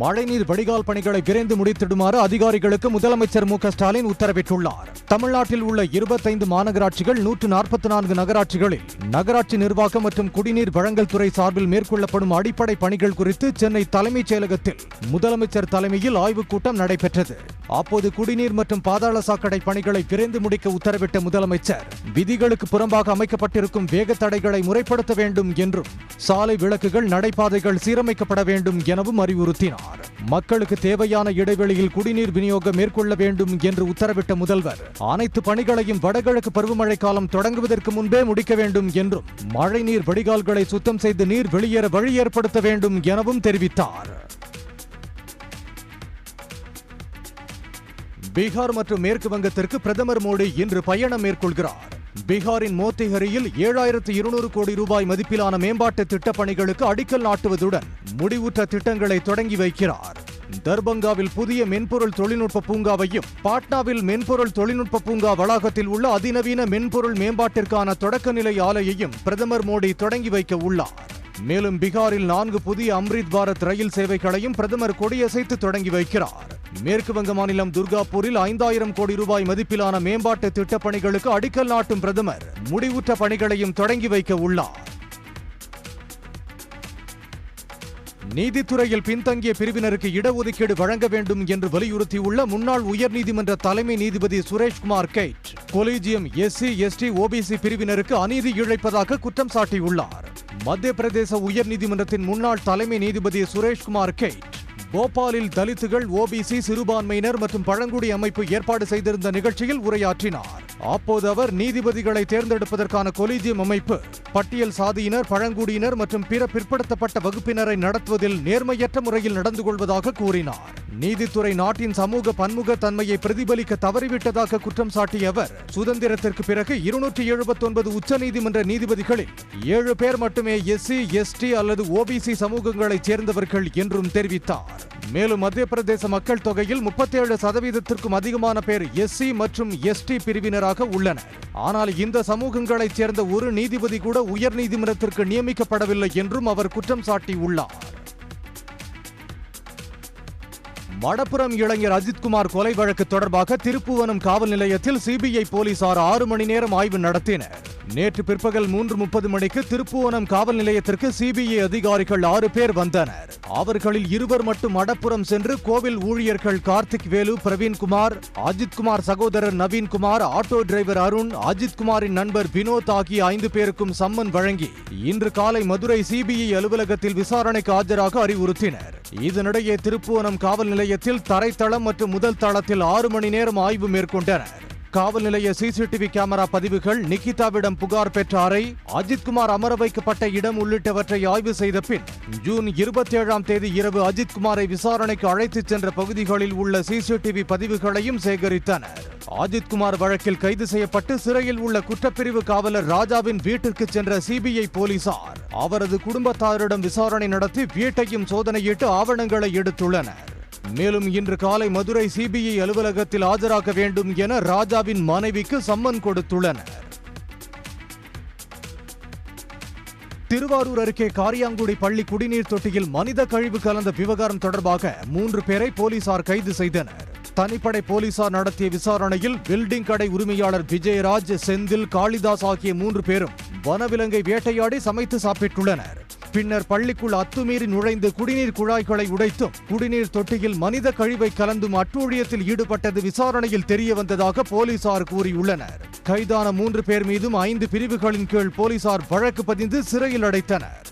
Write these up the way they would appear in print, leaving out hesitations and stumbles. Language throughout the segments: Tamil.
மழைநீர் வடிகால் பணிகளை விரைந்து முடித்திடுமாறு அதிகாரிகளுக்கு முதலமைச்சர் மு.க. ஸ்டாலின் உத்தரவிட்டுள்ளார். தமிழ்நாட்டில் உள்ள 25 மாநகராட்சிகள் 144 நகராட்சிகளில் நகராட்சி நிர்வாகம் மற்றும் குடிநீர் வழங்கல் துறை சார்பில் மேற்கொள்ளப்படும் அடிப்படை பணிகள் குறித்து சென்னை தலைமைச் செயலகத்தில் முதலமைச்சர் தலைமையில் ஆய்வுக் கூட்டம் நடைபெற்றது. அப்போது குடிநீர் மற்றும் பாதாள சாக்கடை பணிகளை விரைந்து முடிக்க உத்தரவிட்ட முதலமைச்சர் விதிகளுக்கு புறம்பாக அமைக்கப்பட்டிருக்கும் வேக தடைகளை முறைப்படுத்த வேண்டும் என்றும் சாலை விளக்குகள் நடைபாதைகள் சீரமைக்கப்பட வேண்டும் எனவும் அறிவுறுத்தினார். மக்களுக்கு தேவையான இடைவெளியில் குடிநீர் விநியோகம் மேற்கொள்ள வேண்டும் என்று உத்தரவிட்ட முதல்வர் அனைத்து பணிகளையும் வடகிழக்கு பருவமழை காலம் தொடங்குவதற்கு முன்பே முடிக்க வேண்டும் என்றும் மழைநீர் வடிகால்களை சுத்தம் செய்து நீர் வெளியேற வழி ஏற்படுத்த வேண்டும் எனவும் தெரிவித்தார். பீகார் மற்றும் மேற்கு வங்கத்திற்கு பிரதமர் மோடி இன்று பயணம் மேற்கொள்கிறார். பீகாரின் மோத்திஹரியில் 7200 கோடி ரூபாய் மதிப்பிலான மேம்பாட்டு திட்டப் பணிகளுக்கு அடிக்கல் நாட்டுவதுடன் முடிவுற்ற திட்டங்களை தொடங்கி வைக்கிறார். தர்பங்காவில் புதிய மென்பொருள் தொழில்நுட்ப பூங்காவையும் பாட்னாவில் மென்பொருள் தொழில்நுட்ப பூங்கா வளாகத்தில் உள்ள அதிநவீன மென்பொருள் மேம்பாட்டிற்கான தொடக்க நிலை ஆலையையும் பிரதமர் மோடி தொடங்கி வைக்க உள்ளார். மேலும் பீகாரில் 4 புதிய அம்ரித் பாரத் ரயில் சேவைகளையும் பிரதமர் கொடியசைத்து தொடங்கி வைக்கிறார். மேற்கு வங்க மாநிலம் துர்காப்பூரில் 5000 கோடி ரூபாய் மதிப்பிலான மேம்பாட்டு திட்டப் பணிகளுக்கு அடிக்கல் நாட்டும் பிரதமர் முடிவுற்ற பணிகளையும் தொடங்கி வைக்க உள்ளார். நீதித்துறையில் பின்தங்கிய பிரிவினருக்கு இடஒதுக்கீடு வழங்க வேண்டும் என்று வலியுறுத்தியுள்ள முன்னாள் உயர்நீதிமன்ற தலைமை நீதிபதி Sureshkumar guide collegium SC ST OBC பிரிவினருக்கு அநீதி இழைப்பதாக குற்றம் சாட்டியுள்ளார். மத்திய பிரதேச உயர்நீதிமன்றத்தின் முன்னாள் தலைமை நீதிபதி சுரேஷ்குமார் கெய்ட் போபாலில் தலித்துகள் ஓபிசி சிறுபான்மையினர் மற்றும் பழங்குடி அமைப்பு ஏற்பாடு செய்திருந்த நிகழ்ச்சியில் உரையாற்றினார். அப்போது அவர் நீதிபதிகளை தேர்ந்தெடுப்பதற்கான கொலீஜியம் அமைப்பு பட்டியல் சாதியினர் பழங்குடியினர் மற்றும் பிற பிற்படுத்தப்பட்ட வகுப்பினரை நடத்துவதில் நேர்மையற்ற முறையில் நடந்து கொள்வதாக கூறினார். நீதித்துறை நாட்டின் சமூக பன்முக தன்மையை பிரதிபலிக்க தவறிவிட்டதாக குற்றம் சாட்டிய அவர் சுதந்திரத்திற்கு பிறகு 279 உச்சநீதிமன்ற நீதிபதிகளில் 7 பேர் மட்டுமே எஸ்சி எஸ்டி அல்லது ஓபிசி சமூகங்களைச் சேர்ந்தவர்கள் என்றும் தெரிவித்தார். மேலும் மத்திய பிரதேச மக்கள் தொகையில் 37% அதிகமான பேர் எஸ்சி மற்றும் எஸ்டி பிரிவினராக உள்ளனர். ஆனால் இந்த சமூகங்களைச் சேர்ந்த ஒரு நீதிபதி கூட உயர் நீதிமன்றத்திற்கு நியமிக்கப்படவில்லை என்றும் அவர் குற்றம் சாட்டியுள்ளார். மடப்புரம் இளைஞர் அஜித்குமார் கொலை வழக்கு தொடர்பாக திருப்புவனம் காவல் நிலையத்தில் சிபிஐ போலீசார் 6 மணி நேரம் ஆய்வு நடத்தினர். நேற்று பிற்பகல் 3:30 மணிக்கு திருப்புவனம் காவல் நிலையத்திற்கு சிபிஐ அதிகாரிகள் 6 பேர் வந்தனர். அவர்களில் 2 மட்டும் மடப்புரம் சென்று கோவில் ஊழியர்கள் கார்த்திக் வேலு, பிரவீன்குமார், அஜித்குமார் சகோதரர் நவீன்குமார், ஆட்டோ டிரைவர் அருண், அஜித்குமாரின் நண்பர் வினோத் ஆகிய 5 பேருக்கும் சம்மன் வழங்கி இன்று காலை மதுரை சிபிஐ அலுவலகத்தில் விசாரணைக்கு ஆஜராக அறிவுறுத்தினர். இதனிடையே திருப்புவனம் காவல் நிலையத்தில் தரைத்தளம் மற்றும் முதல் தளத்தில் 6 மணி நேரம் ஆய்வு மேற்கொண்டனர். காவல் நிலைய சிசிடிவி கேமரா பதிவுகள், நிகிதாவிடம் புகார் பெற்ற அறை, அஜித்குமார் அமர வைக்கப்பட்ட இடம் உள்ளிட்டவற்றை ஆய்வு செய்த பின் ஜூன் 27ஆம் தேதி இரவு அஜித்குமாரை விசாரணைக்கு அழைத்துச் சென்ற பகுதிகளில் உள்ள சிசிடிவி பதிவுகளையும் சேகரித்தனர். அஜித்குமார் வழக்கில் கைது செய்யப்பட்டு சிறையில் உள்ள குற்றப்பிரிவு காவலர் ராஜாவின் வீட்டிற்கு சென்ற சிபிஐ போலீசார் அவரது குடும்பத்தாரிடம் விசாரணை நடத்தி வீட்டையும் சோதனையிட்டு ஆவணங்களை எடுத்துள்ளனர். மேலும் இன்று காலை மதுரை சிபிஐ அலுவலகத்தில் ஆஜராக வேண்டும் என ராஜாவின் மனைவிக்கு சம்மன் கொடுத்துள்ளனர். திருவாரூர் அருகே காரியாங்குடி பள்ளி குடிநீர் தொட்டியில் மனித கழிவு கலந்த விவகாரம் தொடர்பாக 3 பேரை போலீசார் கைது செய்தனர். தனிப்படை போலீசார் நடத்திய விசாரணையில் பில்டிங் கடை உரிமையாளர் விஜயராஜ், செந்தில், காளிதாஸ் ஆகிய 3 பேரும் வனவிலங்கை வேட்டையாடி சமைத்து சாப்பிட்டுள்ளனர். பின்னர் பள்ளிக்குள் அத்துமீறி நுழைந்து குடிநீர் குழாய்களை உடைத்தும் குடிநீர் தொட்டியில் மனித கழிவை கலந்தும் அட்டூழியத்தில் ஈடுபட்டது விசாரணையில் தெரியவந்ததாக போலீசார் கூறியுள்ளனர். கைதான 3 பேர் மீதும் 5 பிரிவுகளின் கீழ் போலீசார் வழக்கு பதிந்து சிறையில் அடைத்தனர்.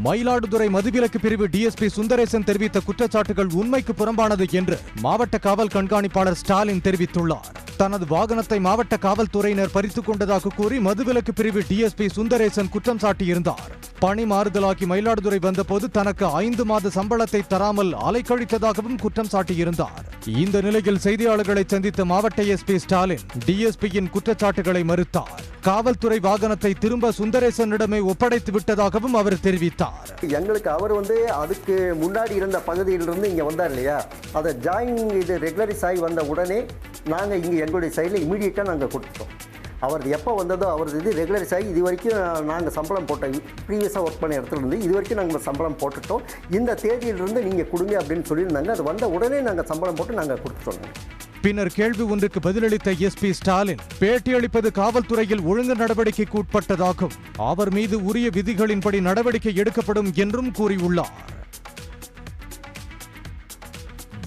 மயிலாடுதுறை மதுவிலக்கு பிரிவு டிஎஸ்பி சுந்தரேசன் தெரிவித்த குற்றச்சாட்டுகள் உண்மைக்கு புறம்பானது என்று மாவட்ட காவல் கண்காணிப்பாளர் ஸ்டாலின் தெரிவித்துள்ளார். தனது வாகனத்தை மாவட்ட காவல்துறையினர் பறித்துக் கொண்டதாக கூறி மதுவிலக்கு பிரிவு டிஎஸ்பி சுந்தரேசன் குற்றம் சாட்டியிருந்தார். பணி மாறுதலாகி மயிலாடுதுறை வந்தபோது தனக்கு 5 மாத சம்பளத்தை தராமல் அலைக்கழித்ததாகவும் குற்றம் சாட்டியிருந்தார். இந்த நிலையில் செய்தியாளர்களை சந்தித்த மாவட்ட எஸ்பி ஸ்டாலின் டிஎஸ்பியின் குற்றச்சாட்டுகளை மறுத்தார். காவல்துறை வாகனத்தை திரும்ப சுந்தரேசனிடமே ஒப்படைத்து விட்டதாகவும் அவர் தெரிவித்தார். எங்களுக்கு அவர் அதுக்கு முன்னாடி இருந்த பகுதியிலிருந்து இங்கே வந்தார் இல்லையா, அதை ஜாயின் இது ரெகுலரைஸ் ஆகி வந்த உடனே நாங்கள் இங்கே எங்களுடைய சைடில் இமீடியட்டாக நாங்கள் கொடுத்துட்டோம். அவர் எப்போ வந்ததோ அவரது இது ரெகுலரைஸ் ஆகி இது வரைக்கும் நாங்கள் சம்பளம் போட்டோம். ப்ரீவியஸாக ஒர்க் பண்ண இடத்துல இருந்து இது வரைக்கும் நாங்கள் சம்பளம் போட்டுட்டோம், இந்த தேதியிலிருந்து நீங்கள் கொடுங்க அப்படின்னு சொல்லியிருந்தாங்க. அது வந்த உடனே நாங்கள் சம்பளம் போட்டு நாங்கள் கொடுத்துட்டோம். பின்னர் கேள்வி ஒன்றுக்கு பதிலளித்த எஸ்பி ஸ்டாலின், பேட்டியளிப்பது காவல்துறையில் ஒழுங்கு நடவடிக்கைக்கு உட்பட்டதாகும், அவர் மீது உரிய விதிகளின்படி நடவடிக்கை எடுக்கப்படும் என்றும் கூறியுள்ளார்.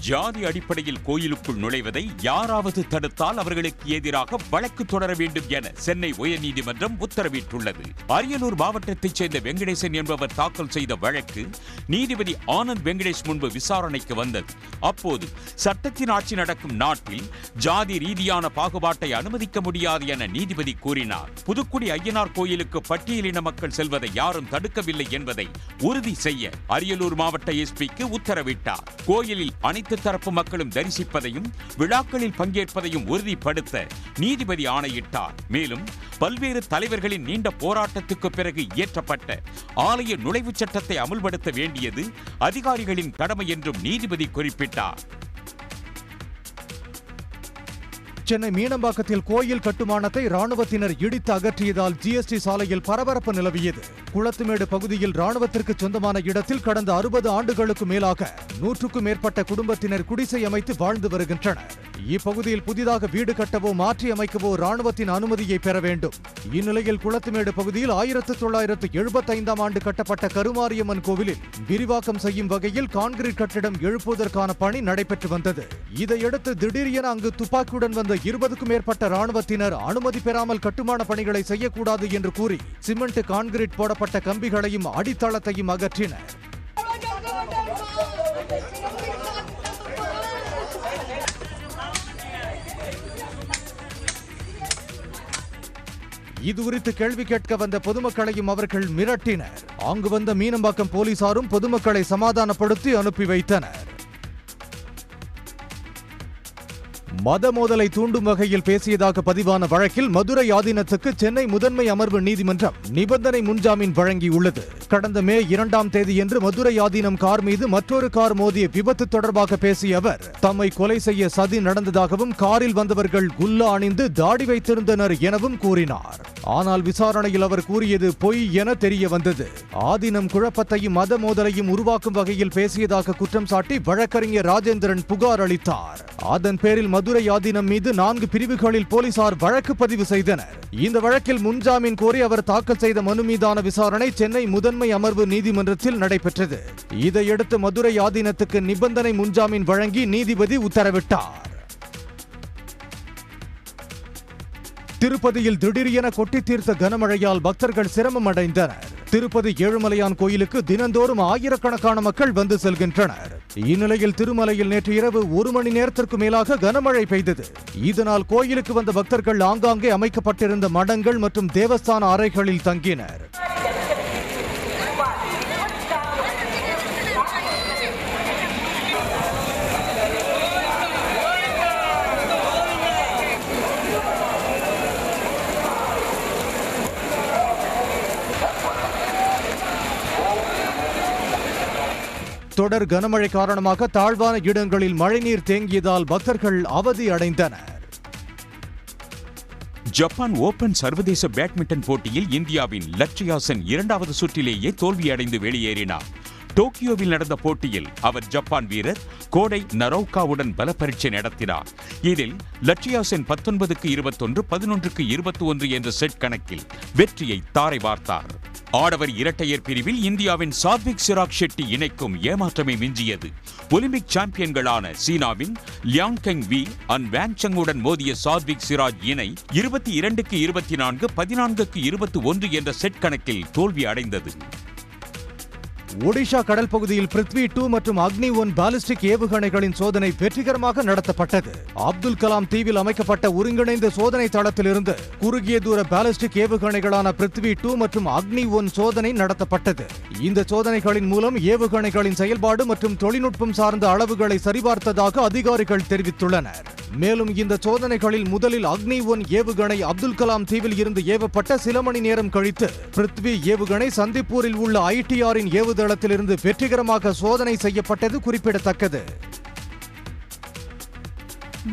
ஜாதி அடிப்படையில் கோயிலுக்குள் நுழைவதை யாராவது தடுத்தால் அவர்களுக்கு எதிராக வழக்கு தொடர வேண்டும் என சென்னை உயர்நீதிமன்றம் உத்தரவிட்டுள்ளது. அரியலூர் மாவட்டத்தைச் சேர்ந்த வெங்கடேசன் என்பவர் தாக்கல் செய்த வழக்கு நீதிபதி ஆனந்த் வெங்கடேஷ் முன்பு விசாரணைக்கு வந்தது. அப்போது சட்டத்தின் ஆட்சி நடக்கும் நாட்டில் ஜாதி ரீதியான பாகுபாட்டை அனுமதிக்க முடியாது என நீதிபதி கூறினார். புதுக்குடி ஐயனார் கோயிலுக்கு பட்டியலின மக்கள் செல்வதை யாரும் தடுக்கவில்லை என்பதை உறுதி செய்ய அரியலூர் மாவட்ட எஸ்பிக்கு உத்தரவிட்டார். கோயிலில் அனைத்து தரப்பு மக்களும் தரிசிப்பதையும் விழாக்களில் பங்கேற்பதையும் உறுதிப்படுத்த நீதிபதி ஆணையிட்டார். மேலும் பல்வேறு தலைவர்களின் நீண்ட போராட்டத்துக்கு பிறகு இயற்றப்பட்ட ஆலய நுழைவுச் சட்டத்தை அமுல்படுத்த வேண்டியது அதிகாரிகளின் கடமை என்றும் நீதிபதி குறிப்பிட்டார். சென்னை மீனம்பாக்கத்தில் கோயில் கட்டுமானத்தை ராணுவத்தினர் இடித்து அகற்றியதால் ஜிஎஸ்டி சாலையில் பரபரப்பு நிலவியது. குளத்துமேடு பகுதியில் ராணுவத்திற்கு சொந்தமான இடத்தில் கடந்த 60 ஆண்டுகளுக்கு மேலாக 100க்கும் மேற்பட்ட குடும்பத்தினர் குடிசை அமைத்து வாழ்ந்து வருகின்றனர். இப்பகுதியில் புதிதாக வீடு கட்டவோ மாற்றி அமைக்கவோ ராணுவத்தின் அனுமதியை பெற வேண்டும். இந்நிலையில் குளத்துமேடு பகுதியில் 1975ஆம் ஆண்டு கட்டப்பட்ட கருமாரியம்மன் கோவிலில் விரிவாக்கம் செய்யும் வகையில் கான்கிரீட் கட்டிடம் எழுப்புவதற்கான பணி நடைபெற்று வந்தது. இதையடுத்து திடீரென அங்கு துப்பாக்கியுடன் வந்த 20க்கும் மேற்பட்ட ராணுவத்தினர் அனுமதி பெறாமல் கட்டுமான பணிகளை செய்யக்கூடாது என்று கூறி சிமெண்ட் கான்கிரீட் போடப்பட்ட கம்பிகளையும் அடித்தளத்தையும் அகற்றினர். இதுகுறித்து கேள்வி கேட்க வந்த பொதுமக்களையும் அவர்கள் மிரட்டினர். அங்கு வந்த மீனம்பாக்கம் போலீசாரும் பொதுமக்களை சமாதானப்படுத்தி அனுப்பி வைத்தனர். மத மோதலை தூண்டும் வகையில் பேசியதாக பதிவான வழக்கில் மதுரை ஆதீனத்துக்கு சென்னை முதன்மை அமர்வு நீதிமன்றம் நிபந்தனை முன்ஜாமீன் வழங்கியுள்ளது. கடந்த மே 2ஆம் தேதியன்று மதுரை ஆதீனம் கார் மீது மற்றொரு கார் மோதிய விபத்து தொடர்பாக பேசிய அவர் தம்மை கொலை செய்ய சதி நடந்ததாகவும் காரில் வந்தவர்கள் குல்லா அணிந்து தாடி வைத்திருந்தனர் எனவும் கூறினார். ஆனால் விசாரணையில் அவர் கூறியது பொய் என தெரிய வந்தது. ஆதீனம் குழப்பத்தையும் மத மோதலையும் உருவாக்கும் வகையில் பேசியதாக குற்றம் சாட்டி வழக்கறிஞர் ராஜேந்திரன் புகார் அளித்தார். அதன் பேரில் மதுரை ஆதீனம் மீது 4 பிரிவுகளில் போலீசார் வழக்கு பதிவு செய்தனர். இந்த வழக்கில் முன்ஜாமீன் கோரி அவர் தாக்கல் செய்த மனு மீதான விசாரணை சென்னை முதன்மை அமர்வு நீதிமன்றத்தில் நடைபெற்றது. இதையடுத்து மதுரை ஆதீனத்துக்கு நிபந்தனை முன்ஜாமீன் வழங்கி நீதிபதி உத்தரவிட்டார். திருப்பதியில் திடீரென கொட்டி தீர்த்த கனமழையால் பக்தர்கள் சிரமம் அடைந்தனர். திருப்பதி ஏழுமலையான் கோயிலுக்கு தினந்தோறும் ஆயிரக்கணக்கான மக்கள் வந்து செல்கின்றனர். இந்நிலையில் திருமலையில் நேற்று இரவு 1 மணி நேரத்திற்கு மேலாக கனமழை பெய்தது. இதனால் கோயிலுக்கு வந்த பக்தர்கள் ஆங்காங்கே அமைக்கப்பட்டிருந்த மடங்கள் மற்றும் தேவஸ்தான அறைகளில் தங்கினர். தொடர் கனமழை காரணமாக தாழ்வான இடங்களில் மழைநீர் தேங்கியதால் பக்தர்கள் அவதி அடைந்தனர். ஜப்பான் ஓபன் சர்வதேச பேட்மிண்டன் போட்டியில் இந்தியாவின் லட்சியா சென் 2வது சுற்றிலேயே தோல்வியடைந்து வெளியேறினார். டோக்கியோவில் நடந்த போட்டியில் அவர் ஜப்பான் வீரர் கோடை நரோகாவுடன் பல பரீட்சை நடத்தினார். இதில் லட்சியா சென் 19க்கு 21, 11க்கு 21 என்ற செட் கணக்கில் வெற்றியை தாரை வார்த்தார். ஆடவர் இரட்டையர் பிரிவில் இந்தியாவின் சாத்விக் சிராக் ஷெட்டி இணைக்கும் ஏமாற்றமே மிஞ்சியது. ஒலிம்பிக் சாம்பியன்களான சீனாவின் லியாங் கெங் வி அண்ட் வேங் சங்குடன் மோதிய சாத்விக் சிராஜ் இணை 22க்கு 24, 14க்கு 21 என்ற செட் கணக்கில் தோல்வி அடைந்தது. ஒடிஷா கடல் பகுதியில் பிருத்வி 2 மற்றும் அக்னி 1 பாலிஸ்டிக் ஏவுகணைகளின் சோதனை வெற்றிகரமாக நடத்தப்பட்டது. அப்துல் கலாம் தீவில் அமைக்கப்பட்ட ஒருங்கிணைந்த சோதனை தளத்திலிருந்து குறுகிய தூர பாலிஸ்டிக் ஏவுகணைகளான பிருத்வி 2 மற்றும் அக்னி 1 சோதனை நடத்தப்பட்டது. இந்த சோதனைகளின் மூலம் ஏவுகணைகளின் செயல்பாடு மற்றும் தொழில்நுட்பம் சார்ந்த அளவுகளை சரிபார்த்ததாக அதிகாரிகள் தெரிவித்துள்ளனர். மேலும் இந்த சோதனைகளில் முதலில் அக்னி 1 ஏவுகணை அப்துல் கலாம் தீவில் இருந்து ஏவப்பட்ட சில மணி நேரம் கழித்து பிருத்வி ஏவுகணை சந்திப்பூரில் உள்ள ITRின் ஏவுதளத்திலிருந்து வெற்றிகரமாக சோதனை செய்யப்பட்டது குறிப்பிடத்தக்கது.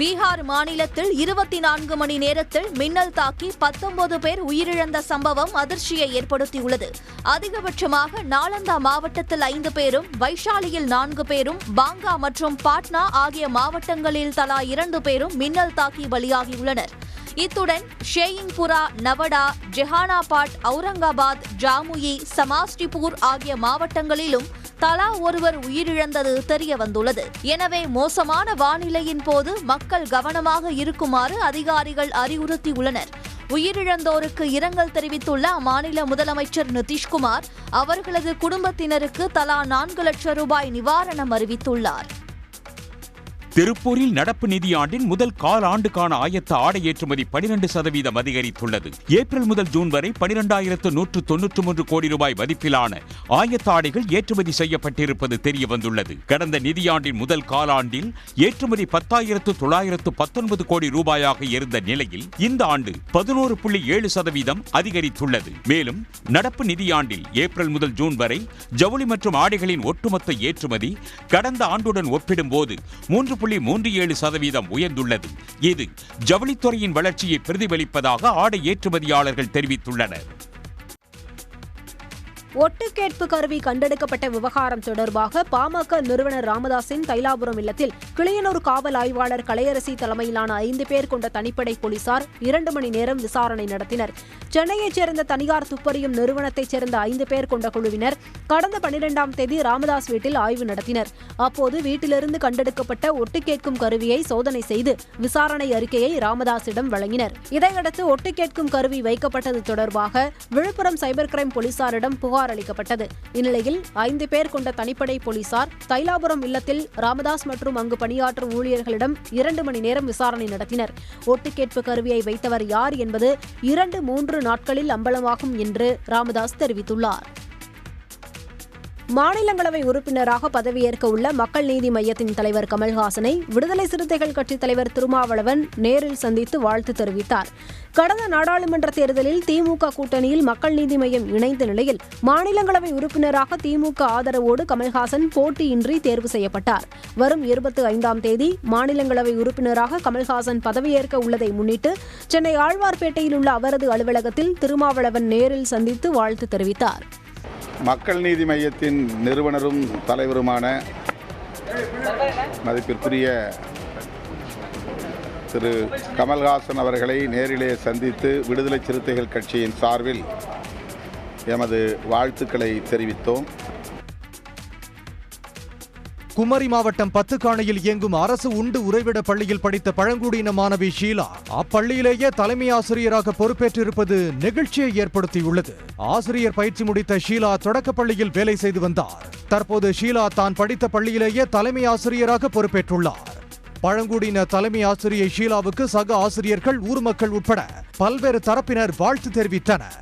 பீகார் மாநிலத்தில் 24 மணி நேரத்தில் மின்னல் தாக்கி 19 பேர் உயிரிழந்த சம்பவம் அதிர்ச்சியை ஏற்படுத்தியுள்ளது. அதிகபட்சமாக நாலந்தா மாவட்டத்தில் 5 பேரும், வைஷாலியில் 4 பேரும், பாங்கா மற்றும் பாட்னா ஆகிய மாவட்டங்களில் தலா 2 பேரும் மின்னல் தாக்கி பலியாகியுள்ளனர். இத்துடன் ஷேயிங்புரா, நவடா, ஜெஹானாபாத், அவுரங்காபாத், ஜாமுயி, சமாஸ்டிபூர் ஆகிய மாவட்டங்களிலும் தலா ஒருவர் உயிரிழந்தது தெரியவந்துள்ளது. எனவே மோசமான வானிலையின் போது மக்கள் கவனமாக இருக்குமாறு அதிகாரிகள் அறிவுறுத்தியுள்ளனர். உயிரிழந்தோருக்கு இரங்கல் தெரிவித்துள்ள அம்மாநில முதலமைச்சர் நிதிஷ்குமார் அவர்களது குடும்பத்தினருக்கு தலா 4 லட்சம் ரூபாய் நிவாரணம் அறிவித்துள்ளார். திருப்பூரில் நடப்பு நிதியாண்டின் முதல் காலாண்டுக்கான ஆயத்த ஆடை ஏற்றுமதி 12% அதிகரித்துள்ளது. ஏப்ரல் முதல் ஜூன் வரை 12,193 கோடி ரூபாய் மதிப்பிலான ஆயத்த ஆடைகள் ஏற்றுமதி செய்யப்பட்டிருப்பது தெரியவந்துள்ளது. கடந்த நிதியாண்டின் முதல் காலாண்டில் ஏற்றுமதி 10,919 கோடி ரூபாயாக இருந்த நிலையில் இந்த ஆண்டு 11.7% அதிகரித்துள்ளது. மேலும் நடப்பு நிதியாண்டில் ஏப்ரல் முதல் ஜூன் வரை ஜவுளி மற்றும் ஆடைகளின் ஒட்டுமொத்த ஏற்றுமதி கடந்த ஆண்டுடன் ஒப்பிடும்போது 3.37% உயர்ந்துள்ளது. இது ஜவுளித்துறையின் வளர்ச்சியை பிரதிபலிப்பதாக ஆடை ஏற்றுமதியாளர்கள் தெரிவித்துள்ளனர். ஒட்டுக்கேட்பு கருவி கண்டெடுக்கப்பட்ட விவகாரம் தொடர்பாக பாமக நிறுவனர் ராமதாஸின் தைலாபுரம் இல்லத்தில் கிளியனூர் காவல் ஆய்வாளர் கலையரசி தலைமையிலான 5 பேர் கொண்ட தனிப்படை போலீசார் 2 மணி நேரம் விசாரணை நடத்தினர். சென்னையைச் சேர்ந்த தனியார் துப்பறியும் நிறுவனத்தைச் சேர்ந்த 5 பேர் கொண்ட குழுவினர் கடந்த 12ஆம் தேதி ராமதாஸ் வீட்டில் ஆய்வு நடத்தினர். அப்போது வீட்டிலிருந்து கண்டெடுக்கப்பட்ட ஒட்டுக்கேட்கும் கருவியை சோதனை செய்து விசாரணை அறிக்கையை ராமதாஸிடம் வழங்கினர். இதையடுத்து ஒட்டுக்கேட்கும் கருவி வைக்கப்பட்டது தொடர்பாக விழுப்புரம் சைபர் கிரைம் போலீசாரிடம் புகார் அளிக்கப்பட்டது. இந்நிலையில் 5 பேர் கொண்ட தனிப்படை போலீசார் தைலாபுரம் இல்லத்தில் ராமதாஸ் மற்றும் அங்கு பணியாற்றும் ஊழியர்களிடம் 2 மணி நேரம் விசாரணை நடத்தினர். ஒட்டுக்கேட்பு கருவியை வைத்தவர் யார் என்பது 2-3 நாட்களில் அம்பலமாகும் என்று ராமதாஸ் தெரிவித்துள்ளார். மாநிலங்களவை உறுப்பினராக பதவியேற்க உள்ள மக்கள் நீதி மய்யத்தின் தலைவர் கமல்ஹாசனை விடுதலை சிறுத்தைகள் கட்சித் தலைவர் திருமாவளவன் நேரில் சந்தித்து வாழ்த்து தெரிவித்தார். கடந்த நாடாளுமன்ற தேர்தலில் திமுக கூட்டணியில் மக்கள் நீதி மய்யம் இணைந்த நிலையில் மாநிலங்களவை உறுப்பினராக திமுக ஆதரவோடு கமல்ஹாசன் போட்டியின்றி தேர்வு செய்யப்பட்டார். வரும் 25ஆம் தேதி மாநிலங்களவை உறுப்பினராக கமல்ஹாசன் பதவியேற்க உள்ளதை முன்னிட்டு சென்னை ஆழ்வார்பேட்டையில் உள்ள அவரது அலுவலகத்தில் திருமாவளவன் நேரில் சந்தித்து வாழ்த்து தெரிவித்தார். மக்கள் நீதி மய்யத்தின் நிறுவனரும் தலைவருமான மதிப்பிற்குரிய திரு கமல்ஹாசன் அவர்களை நேரிலே சந்தித்து விடுதலை சிறுத்தைகள் கட்சியின் சார்பில் எமது வாழ்த்துக்களை தெரிவித்தோம். குமரி மாவட்டம் பத்துக்காணையில் இயங்கும் அரசு உண்டு உறைவிட பள்ளியில் படித்த பழங்குடியின மாணவி ஷீலா அப்பள்ளியிலேயே தலைமை ஆசிரியராக பொறுப்பேற்றிருப்பது நெகிழ்ச்சியை ஏற்படுத்தியுள்ளது. ஆசிரியர் பயிற்சி முடித்த ஷீலா தொடக்கப்பள்ளியில் வேலை செய்து வந்தார். தற்போது ஷீலா தான் படித்த பள்ளியிலேயே தலைமை ஆசிரியராக பொறுப்பேற்றுள்ளார். பழங்குடியின தலைமை ஆசிரியை ஷீலாவுக்கு சக ஆசிரியர்கள், ஊர் மக்கள் உட்பட பல்வேறு தரப்பினர் வாழ்த்து தெரிவித்தனர்.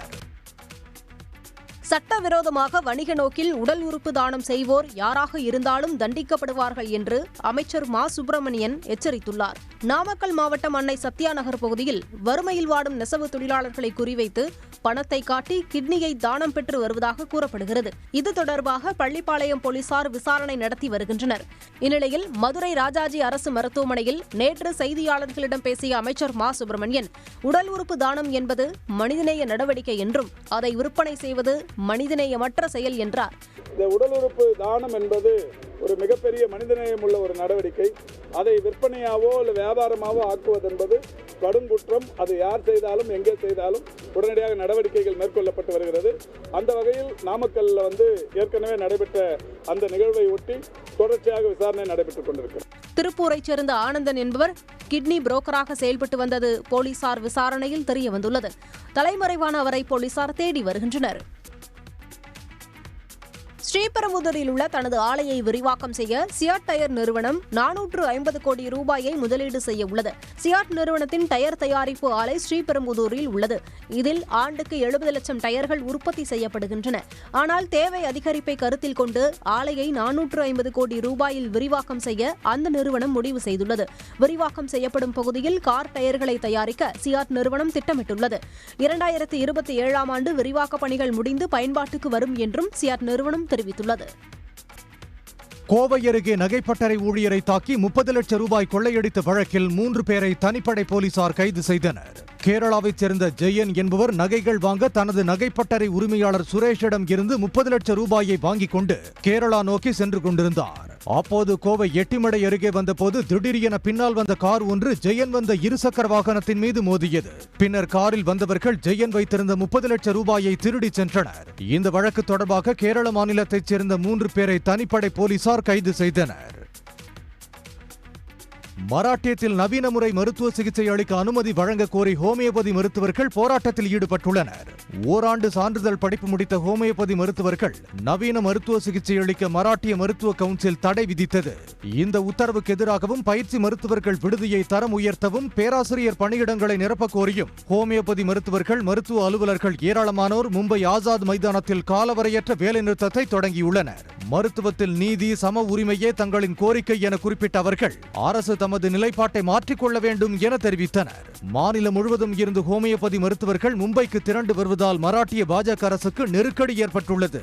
சட்டவிரோதமாக வணிக நோக்கில் உடல் உறுப்பு தானம் செய்வோர் யாராக இருந்தாலும் தண்டிக்கப்படுவார்கள் என்று அமைச்சர் மா சுப்பிரமணியன் எச்சரித்துள்ளார். நாமக்கல் மாவட்டம் அன்னை சத்யா நகர் பகுதியில் வறுமையில் வாடும் நெசவு தொழிலாளர்களை குறிவைத்து பணத்தை காட்டி கிட்னியை தானம் பெற்று வருவதாக கூறப்படுகிறது. இது தொடர்பாக பள்ளிப்பாளையம் போலீசார் விசாரணை நடத்தி வருகின்றனர். இந்நிலையில் மதுரை ராஜாஜி அரசு மருத்துவமனையில் நேற்று செய்தியாளர்களிடம் பேசிய அமைச்சர் மா சுப்பிரமணியன், உடல் உறுப்பு தானம் என்பது மனிதநேய நடவடிக்கை என்றும் அதை விற்பனை செய்வது மனிதநேயமற்ற செயல் என்றார். இந்த உடல் உறுப்பு தானம் என்பது ஒரு மிகப்பெரிய மனிதநேயம் உள்ள ஒரு நடவடிக்கை. அதை விற்பனையாவோ இல்லை வியாபாரமாவோ ஆக்குவது என்பது கடும் குற்றம். அது யார் செய்தாலும் எங்கே செய்தாலும் உடனடியாக நடவடிக்கைகள் மேற்கொள்ளப்பட்டு வருகிறது. அந்த வகையில் நாமக்கல்ல ஏற்கனவே நடைபெற்ற அந்த நிகழ்வை ஒட்டி தொடர்ச்சியாக விசாரணை நடைபெற்றுக் கொண்டிருக்கிறது. திருப்பூரைச் சேர்ந்த ஆனந்தன் என்பவர் கிட்னி புரோக்கராக செயல்பட்டு வந்தது போலீசார் விசாரணையில் தெரியவந்துள்ளது. தலைமறைவான அவரை போலீசார் தேடி வருகின்றனர். ஸ்ரீபெரும்புதூரில் உள்ள தனது ஆலையை விரிவாக்கம் செய்ய சியாட் டயர் நிறுவனம் 450 கோடி ரூபாயை முதலீடு செய்ய உள்ளது. சியாட் நிறுவனத்தின் டயர் தயாரிப்பு ஆலை ஸ்ரீபெரும்புதூரில் உள்ளது. இதில் ஆண்டுக்கு 70 லட்சம் டயர்கள் உற்பத்தி செய்யப்படுகின்றன. ஆனால் தேவை அதிகரிப்பை கருத்தில் கொண்டு ஆலையை 450 கோடி ரூபாயில் விரிவாக்கம் செய்ய அந்த நிறுவனம் முடிவு செய்துள்ளது. விரிவாக்கம் செய்யப்படும் பகுதியில் கார் டயர்களை தயாரிக்க சியாட் நிறுவனம் திட்டமிட்டுள்ளது. 2027ஆம் ஆண்டு விரிவாக்க பணிகள் முடிந்து பயன்பாட்டுக்கு வரும் என்றும் சியாட் நிறுவனம் தெரிவித்துள்ளது. கோவை அருகே நகைப்பட்டறை ஊழியரை தாக்கி 30 லட்சம் ரூபாய் கொள்ளையடித்த வழக்கில் 3 பேரை தனிப்படை போலீசார் கைது செய்தனர். கேரளாவைச் சேர்ந்த ஜெயன் என்பவர் நகைகள் வாங்க தனது நகைப்பட்டறை உரிமையாளர் சுரேஷிடம் இருந்து 30 லட்சம் ரூபாயை வாங்கிக் கொண்டு கேரளா நோக்கி சென்று கொண்டிருந்தார். அப்போது கோவை எட்டிமடை அருகே வந்தபோது திடீரென பின்னால் வந்த கார் ஒன்று ஜெயன் வந்த இருசக்கர வாகனத்தின் மீது மோதியது. பின்னர் காரில் வந்தவர்கள் ஜெயன் வைத்திருந்த 30 லட்சம் ரூபாயை திருடி சென்றனர். இந்த வழக்கு தொடர்பாக கேரள மாநிலத்தைச் சேர்ந்த 3 பேரை தனிப்படை போலீசார் கைது செய்தனர். மராட்டியத்தில் நவீன முறை மருத்துவ சிகிச்சை அளிக்க அனுமதி வழங்க கோரி ஹோமியோபதி மருத்துவர்கள் போராட்டத்தில் ஈடுபட்டுள்ளனர். ஓராண்டு சான்றிதழ் படிப்பு முடித்த ஹோமியோபதி மருத்துவர்கள் நவீன மருத்துவ சிகிச்சை அளிக்க மராட்டிய மருத்துவ கவுன்சில் தடை விதித்தது. இந்த உத்தரவுக்கு எதிராகவும் பயிற்சி மருத்துவர்கள் விடுதியை தரம் உயர்த்தவும் பேராசிரியர் பணியிடங்களை நிரப்ப கோரியும் ஹோமியோபதி மருத்துவர்கள் மருத்துவ அலுவலர்கள் ஏராளமானோர் மும்பை ஆசாத் மைதானத்தில் காலவரையற்ற வேலைநிறுத்தத்தை தொடங்கியுள்ளனர். மருத்துவத்தில் நீதி சம உரிமையே தங்களின் கோரிக்கை என குறிப்பிட்ட அவர்கள் அரசு தமது நிலைப்பாட்டை மாற்றிக்கொள்ள வேண்டும் என தெரிவித்தனர். மாநிலம் முழுவதும் இருந்து ஹோமியோபதி மருத்துவர்கள் மும்பைக்கு திரண்டு வருவதால் மராட்டிய பாஜக அரசுக்கு நெருக்கடி ஏற்பட்டுள்ளது.